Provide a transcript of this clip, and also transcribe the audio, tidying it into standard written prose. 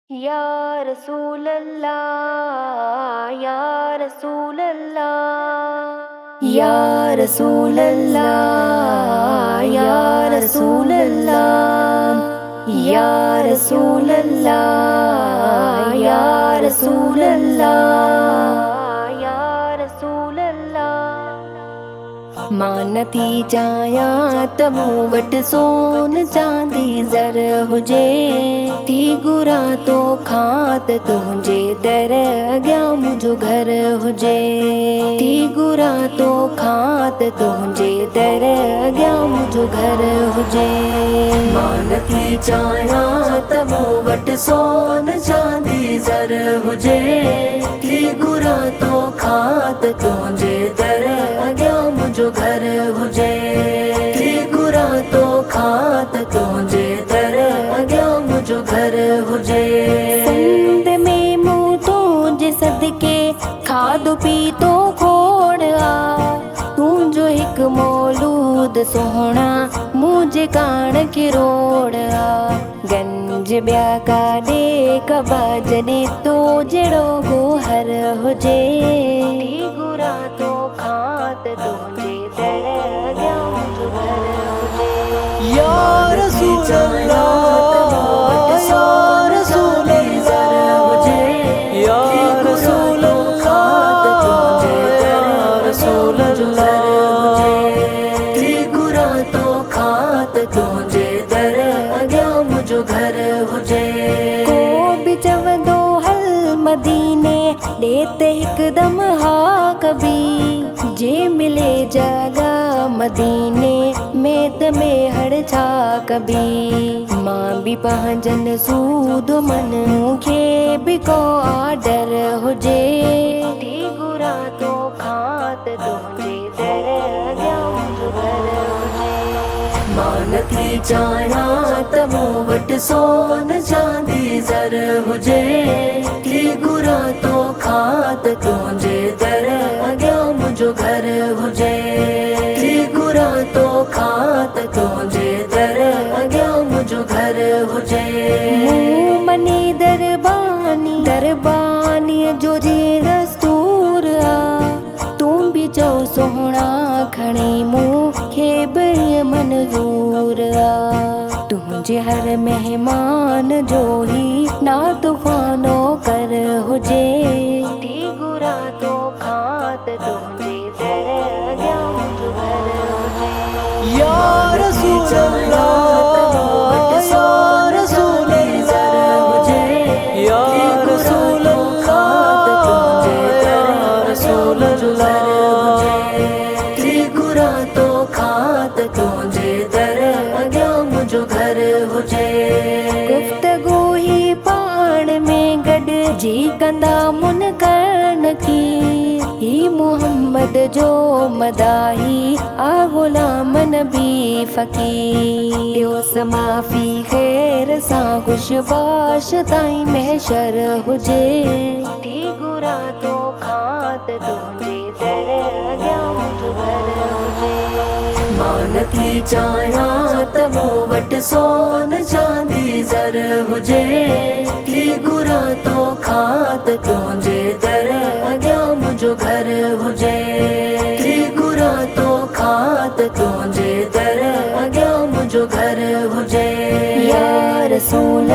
या रसूल अल्लाह या रसूल अल्लाह या रसूल अल्लाह या रसूल अल्लाह या रसूल अल्लाह या रसूल अल्लाह या रसूल अल्लाह। मां नथी चाहियां त मूं वटि सोन चांदी ज़र हुजे, थी घुरां तोखां त तुंहिंजे दर अॻियां मुंहिंजो घर हुजे, थी घुरां तोखां त तुंहिंजे दर अॻियां मुंहिंजो घर हुजे। मां नथी चाहियां त मूं वटि सोन चांदी ज़र हुजे, थी घुरां तोखां त तुंहिंजे दर अॻियां मुंहिंजो घर हुजे, थी घुरां तोखां त तुंहिंजे दर अॻियां मुंहिंजो घर हुजे। सिंध में मूं तुंहिंजे सदके खाधो पीतो खोड़ आ, तुंहिंजो हिकु मौलूद सुहिणा मुंहिंजे कान किरोड़ आ। गंज ॿिया काॾे कबा जॾहिं तो जहिड़ो गोहर हुजे, थी घुरां तोखां त तुंहिंजे दर अॻियां मुंहिंजो घर हुजे। या रसूल अल्लाह या रसूल अल्लाह या रसूल अल्लाह या रसूल अल्लाह। थी घुरां तोखां त तुंहिंजे दर अॻियां मुंहिंजो घर हुजे। को बि चवंदो हल मदीने ॾे त हिकदमि हा कबी, जे मिले जॻह मदीने में त में हड़ छा कबी। मां बि पंहिंजनि सूद मन खे बि को आडर हुजे, थी घुरां तोखां त तुंहिंजे दर अॻियां मुंहिंजो घर हुजे। मां नथी चाहियां त मूं वटि सोन चांदी ज़र हुजे, थी घुरां तोखां त तुंहिंजे दर अॻियां मुंहिंजो घर हुजे, थी घुरां तोखां त तुंहिंजे दर अॻियां मुंहिंजो घर हुजे। मूं मनी दरबानीअ जो जे दस्तूर आ, तूं बि चओ सोहणा खणी मूंखे बि मंज़ूर आ। तुंहिंजे हर मेहमान जो ही नात ख़ानो कर हुजे, थी घुरां तोखां त तुंहिंजे दर अॻियां मुंहिंजो घर हुजे। या रसूल अल्लाह या रसूल अल्लाह या रसूल अल्लाह या रसूल अल्लाह। थी घुरां तोखां त तुंहिंजे दर अॻियां मुंहिंजो घर हुजे। गुफ़्तगू ही पाण में गॾिजी कंदा मुनकर की, ही मोहम्मद जो मदाही आ ग़ुलाम नबी फ़क़ीर। ॿियो समाफ़ी ख़ैर सां ख़ुशबाश ताईं महशर हुजे, थी घुरां तोखां त तुंहिंजे दर अॻियां मुंहिंजो घर हुजे। मां नथी चाहियां त मूं वटि सोन चांदी ज़र हुजे, थी घुरां तोखां त तुंहिंजे दर अॻियां मुंहिंजो घर हुजे, थी घुरां तोखां त तुंहिंजे दर अॻियां मुंहिंजो घर हुजे। या रसूल